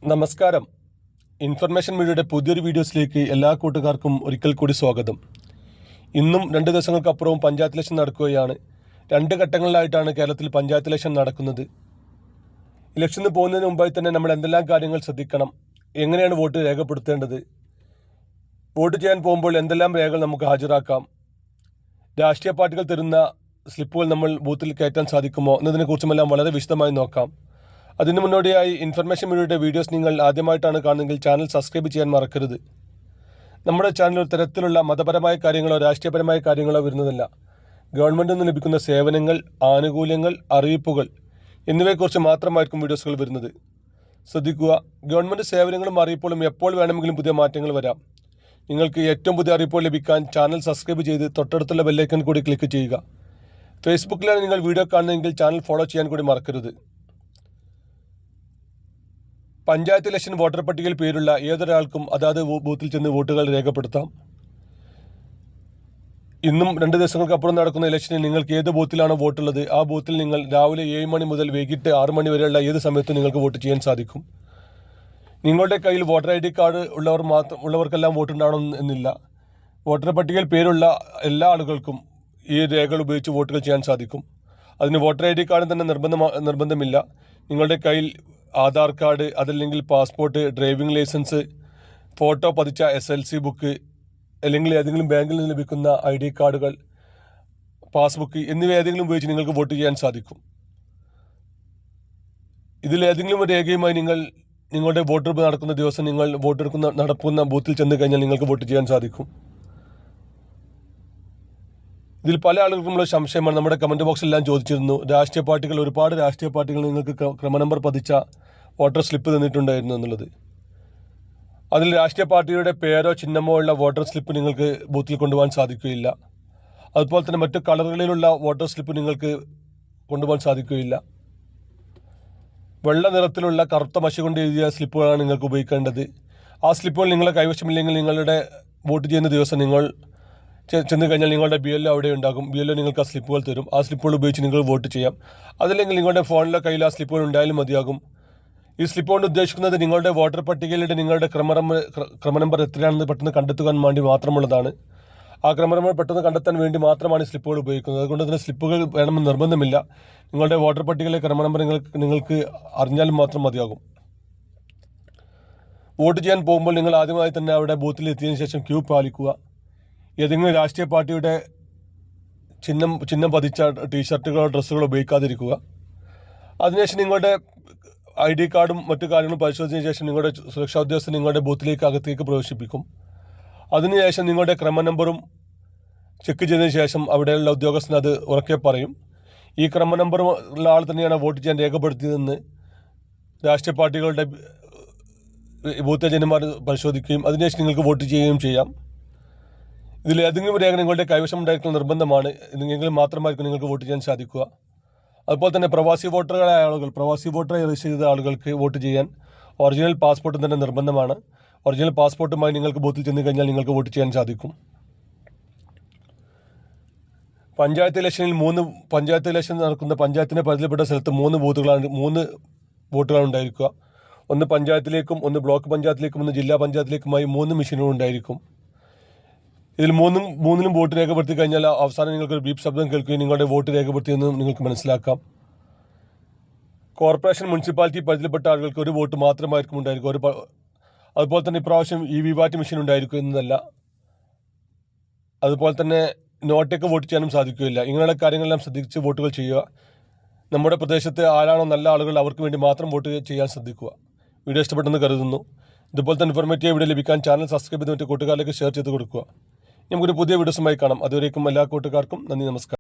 നമസ്കാരം. ഇൻഫർമേഷൻ മീഡിയയുടെ പുതിയൊരു വീഡിയോസിലേക്ക് എല്ലാ കൂട്ടുകാർക്കും ഒരിക്കൽ കൂടി സ്വാഗതം. ഇന്നും 2 ദിവസങ്ങൾക്കപ്പുറവും പഞ്ചായത്ത് ഇലക്ഷൻ നടക്കുകയാണ്. 2 ഘട്ടങ്ങളിലായിട്ടാണ് കേരളത്തിൽ പഞ്ചായത്ത് ഇലക്ഷൻ നടക്കുന്നത്. ഇലക്ഷന് പോകുന്നതിന് മുമ്പായി തന്നെ നമ്മൾ എന്തെല്ലാം കാര്യങ്ങൾ ശ്രദ്ധിക്കണം, എങ്ങനെയാണ് വോട്ട് രേഖപ്പെടുത്തേണ്ടത്, വോട്ട് ചെയ്യാൻ പോകുമ്പോൾ എന്തെല്ലാം രേഖകൾ നമുക്ക് ഹാജരാക്കാം, രാഷ്ട്രീയ പാർട്ടികൾ തരുന്ന സ്ലിപ്പുകൾ നമ്മൾ ബൂത്തിൽ കയറ്റാൻ സാധിക്കുമോ എന്നതിനെക്കുറിച്ചുമെല്ലാം വളരെ വിശദമായി നോക്കാം. അതിനു മുന്നോടിയായി ഇൻഫർമേഷൻ മീഡിയയുടെ വീഡിയോസ് നിങ്ങൾ ആദ്യമായിട്ടാണ് കാണുന്നതെങ്കിൽ ചാനൽ സബ്സ്ക്രൈബ് ചെയ്യാൻ മറക്കരുത്. നമ്മുടെ ചാനൽ ഒരു തരത്തിലുള്ള മതപരമായ കാര്യങ്ങളോ രാഷ്ട്രീയപരമായ കാര്യങ്ങളോ വരുന്നതല്ല. ഗവൺമെൻറ്റിൽ നിന്ന് ലഭിക്കുന്ന സേവനങ്ങൾ, ആനുകൂല്യങ്ങൾ, അറിയിപ്പുകൾ എന്നിവയെക്കുറിച്ച് മാത്രമായിരിക്കും വീഡിയോസുകൾ വരുന്നത്. ശ്രദ്ധിക്കുക, ഗവൺമെൻറ് സേവനങ്ങളും അറിയിപ്പുകളും എപ്പോൾ വേണമെങ്കിലും പുതിയ മാറ്റങ്ങൾ വരാം. നിങ്ങൾക്ക് ഏറ്റവും പുതിയ അറിയിപ്പുകൾ ലഭിക്കാൻ ചാനൽ സബ്സ്ക്രൈബ് ചെയ്ത് തൊട്ടടുത്തുള്ള ബെല്ലൈക്കൺ കൂടി ക്ലിക്ക് ചെയ്യുക. ഫേസ്ബുക്കിലാണ് നിങ്ങൾ വീഡിയോ കാണുന്നതെങ്കിൽ ചാനൽ ഫോളോ ചെയ്യാൻ കൂടി മറക്കരുത്. പഞ്ചായത്ത് ഇലക്ഷൻ വോട്ടർ പട്ടികയിൽ പേരുള്ള ഏതൊരാൾക്കും അതാത് ബൂത്തിൽ ചെന്ന് വോട്ടുകൾ രേഖപ്പെടുത്താം. ഇന്നും 2 ദിവസങ്ങൾക്കപ്പുറം നടക്കുന്ന ഇലക്ഷനിൽ നിങ്ങൾക്ക് ഏത് ബൂത്തിലാണോ വോട്ടുള്ളത് ആ ബൂത്തിൽ നിങ്ങൾ രാവിലെ 7 മണി മുതൽ വൈകിട്ട് 6 മണി വരെയുള്ള ഏത് സമയത്തും നിങ്ങൾക്ക് വോട്ട് ചെയ്യാൻ സാധിക്കും. നിങ്ങളുടെ കയ്യിൽ വോട്ടർ ID കാർഡ് ഉള്ളവർക്കെല്ലാം വോട്ടുണ്ടാവണം എന്നില്ല. വോട്ടർ പട്ടികയിൽ പേരുള്ള എല്ലാ ആളുകൾക്കും ഈ രേഖകൾ ഉപയോഗിച്ച് വോട്ടുകൾ ചെയ്യാൻ സാധിക്കും. അതിന് വോട്ടർ ID കാർഡ് തന്നെ നിർബന്ധമില്ല. നിങ്ങളുടെ കയ്യിൽ ആധാർ കാർഡ്, അതല്ലെങ്കിൽ പാസ്പോർട്ട്, ഡ്രൈവിംഗ് ലൈസൻസ്, ഫോട്ടോ പതിച്ച SLC ബുക്ക്, അല്ലെങ്കിൽ ഏതെങ്കിലും ബാങ്കിൽ നിന്ന് ലഭിക്കുന്ന ID കാർഡുകൾ, പാസ്ബുക്ക് എന്നിവ ഏതെങ്കിലും ഉപയോഗിച്ച് നിങ്ങൾക്ക് വോട്ട് ചെയ്യാൻ സാധിക്കും. ഇതിലേതെങ്കിലും ഒരു രേഖയുമായി നിങ്ങൾ നിങ്ങളുടെ വോട്ടെടുപ്പ് നടക്കുന്ന ദിവസം നിങ്ങൾ നടക്കുന്ന ബൂത്തിൽ ചെന്ന് കഴിഞ്ഞാൽ നിങ്ങൾക്ക് വോട്ട് ചെയ്യാൻ സാധിക്കും. ഇതിൽ പല ആളുകൾക്കുമുള്ള സംശയമാണ്. നമ്മുടെ കമൻറ്റ് ബോക്സിലെല്ലാം ചോദിച്ചിരുന്നു, ഒരുപാട് രാഷ്ട്രീയ പാർട്ടികൾ നിങ്ങൾക്ക് ക്രമനമ്പർ പതിച്ച വോട്ടർ സ്ലിപ്പ് തന്നിട്ടുണ്ടായിരുന്നു എന്നുള്ളത്. അതിൽ രാഷ്ട്രീയ പാർട്ടിയുടെ പേരോ ചിഹ്നമോ ഉള്ള വോട്ടർ സ്ലിപ്പ് നിങ്ങൾക്ക് ബൂത്തിൽ കൊണ്ടുപോകാൻ സാധിക്കുകയില്ല. അതുപോലെ തന്നെ മറ്റു കളറുകളിലുള്ള വോട്ടർ സ്ലിപ്പ് നിങ്ങൾക്ക് കൊണ്ടുപോകാൻ സാധിക്കുകയില്ല. വെള്ള നിറത്തിലുള്ള കറുത്ത മഷി കൊണ്ട് എഴുതിയ സ്ലിപ്പുകളാണ് നിങ്ങൾക്ക് ഉപയോഗിക്കേണ്ടത്. ആ സ്ലിപ്പുകൾ നിങ്ങളെ കൈവശമില്ലെങ്കിൽ നിങ്ങളുടെ വോട്ട് ചെയ്യുന്ന ദിവസം നിങ്ങൾ ചെന്ന് കഴിഞ്ഞാൽ നിങ്ങളുടെ BLO അവിടെ ഉണ്ടാകും. BLO നിങ്ങൾക്ക് ആ സ്ലിപ്പുകൾ തരും. ആ സ്ലിപ്പുകൾ ഉപയോഗിച്ച് നിങ്ങൾ വോട്ട് ചെയ്യാം. അതല്ലെങ്കിൽ നിങ്ങളുടെ ഫോണിലെ കയ്യിൽ ആ സ്ലിപ്പുകൾ ഉണ്ടായാലും മതിയാകും. ഈ സ്ലിപ്പ് കൊണ്ട് ഉദ്ദേശിക്കുന്നത് നിങ്ങളുടെ വോട്ടർ പട്ടികയിലൂടെ നിങ്ങളുടെ ക്രമനമ്പർ എത്രയാണെന്ന് പെട്ടെന്ന് കണ്ടെത്തുവാൻ വേണ്ടി മാത്രമുള്ളതാണ്. ആ ക്രമനമ്പർ പെട്ടെന്ന് കണ്ടെത്താൻ വേണ്ടി മാത്രമാണ് ഈ സ്ലിപ്പുകൾ ഉപയോഗിക്കുന്നത്. അതുകൊണ്ട് തന്നെ സ്ലിപ്പുകൾ വേണമെന്ന് നിർബന്ധമില്ല. നിങ്ങളുടെ വോട്ടർ പട്ടികയിലെ ക്രമനമ്പർ നിങ്ങൾക്ക് അറിഞ്ഞാലും മാത്രം മതിയാകും. വോട്ട് ചെയ്യാൻ പോകുമ്പോൾ നിങ്ങൾ ആദ്യമായി തന്നെ അവിടെ ബൂത്തിൽ എത്തിയതിനു ശേഷം ക്യൂ പാലിക്കുക. ഏതെങ്കിലും രാഷ്ട്രീയ പാർട്ടിയുടെ ചിഹ്നം പതിച്ച ടീഷർട്ടുകളോ ഡ്രസ്സുകളോ ഉപയോഗിക്കാതിരിക്കുക. അതിനുശേഷം നിങ്ങളുടെ ID കാർഡും മറ്റു കാര്യങ്ങളും പരിശോധിച്ചതിന് ശേഷം നിങ്ങളുടെ സുരക്ഷാ ഉദ്യോഗസ്ഥൻ നിങ്ങളുടെ ബൂത്തിലേക്ക് അകത്തേക്ക് പ്രവേശിപ്പിക്കും. അതിനുശേഷം നിങ്ങളുടെ ക്രമനമ്പറും ചെക്ക് ചെയ്തതിന് ശേഷം അവിടെയുള്ള ഉദ്യോഗസ്ഥൻ അത് ഉറക്കെ പറയും. ഈ ക്രമനമ്പറുള്ള ആൾ തന്നെയാണ് വോട്ട് ചെയ്യാൻ രേഖപ്പെടുത്തിയതെന്ന് രാഷ്ട്രീയ പാർട്ടികളുടെ ബൂത്ത് ഏജന്റുമാർ പരിശോധിക്കുകയും അതിനുശേഷം നിങ്ങൾക്ക് വോട്ട് ചെയ്യുകയും ചെയ്യാം. ഇതിൽ ഏതെങ്കിലും രേഖ നിങ്ങളുടെ കൈവശം ഉണ്ടായിരിക്കുന്ന നിർബന്ധമാണ്. എങ്കിൽ മാത്രമായിരിക്കും നിങ്ങൾക്ക് വോട്ട് ചെയ്യാൻ സാധിക്കുക. അതുപോലെ തന്നെ പ്രവാസി വോട്ടറായി രജിസ്റ്റർ ചെയ്ത ആളുകൾക്ക് വോട്ട് ചെയ്യാൻ ഒറിജിനൽ പാസ്പോർട്ട് തന്നെ നിർബന്ധമാണ്. ഒറിജിനൽ പാസ്പോർട്ടുമായി നിങ്ങൾക്ക് ബൂത്തിൽ ചെന്ന് കഴിഞ്ഞാൽ നിങ്ങൾക്ക് വോട്ട് ചെയ്യാൻ സാധിക്കും. പഞ്ചായത്ത് ഇലക്ഷൻ നടക്കുന്ന പഞ്ചായത്തിൻ്റെ പരിധിയിൽപ്പെട്ട സ്ഥലത്ത് 3 വോട്ടുകളാണ് ഉണ്ടായിരിക്കുക. ഒന്ന് പഞ്ചായത്തിലേക്കും, ഒന്ന് ബ്ലോക്ക് പഞ്ചായത്തിലേക്കും, ഒന്ന് ജില്ലാ പഞ്ചായത്തിലേക്കുമായി 3 മെഷീനുകൾ ഉണ്ടായിരിക്കും. ഇതിൽ മൂന്നിലും വോട്ട് രേഖപ്പെടുത്തി കഴിഞ്ഞാൽ അവസാനം നിങ്ങൾക്കൊരു ബീപ്പ് ശബ്ദം കേൾക്കുകയും നിങ്ങളുടെ വോട്ട് രേഖപ്പെടുത്തിയെന്ന് നിങ്ങൾക്ക് മനസ്സിലാക്കാം. കോർപ്പറേഷൻ, മുനിസിപ്പാലിറ്റി പരിധിയിൽപ്പെട്ട ആളുകൾക്ക് 1 വോട്ട് മാത്രമായിരിക്കും ഉണ്ടായിരിക്കും. അതുപോലെ തന്നെ ഇപ്രാവശ്യം VVPAT മെഷീൻ ഉണ്ടായിരിക്കും എന്നതല്ല. അതുപോലെ തന്നെ നോട്ടേക്ക് വോട്ട് ചെയ്യാനും സാധിക്കുകയില്ല. ഇങ്ങനെയുള്ള കാര്യങ്ങളെല്ലാം ശ്രദ്ധിച്ച് വോട്ടുകൾ ചെയ്യുക. നമ്മുടെ പ്രദേശത്ത് ആരാണോ നല്ല ആളുകൾ അവർക്ക് വേണ്ടി മാത്രം വോട്ട് ചെയ്യാൻ ശ്രദ്ധിക്കുക. വീഡിയോ ഇഷ്ടപ്പെട്ടെന്ന് കരുതുന്നു. ഇതുപോലത്തെ ഇൻഫോർമേറ്റീവ് വീഡിയോ ലഭിക്കാൻ ചാനൽ സബ്സ്ക്രൈബ് ചെയ്ത് മറ്റു കൂട്ടുകാരിലേക്ക് ഷെയർ ചെയ്ത് കൊടുക്കുക. നമുക്കൊരു പുതിയ വീഡിയോസുമായി കാണാം. അതുവരേക്കും എല്ലാ കൂട്ടുകാർക്കും നന്ദി, നമസ്കാരം.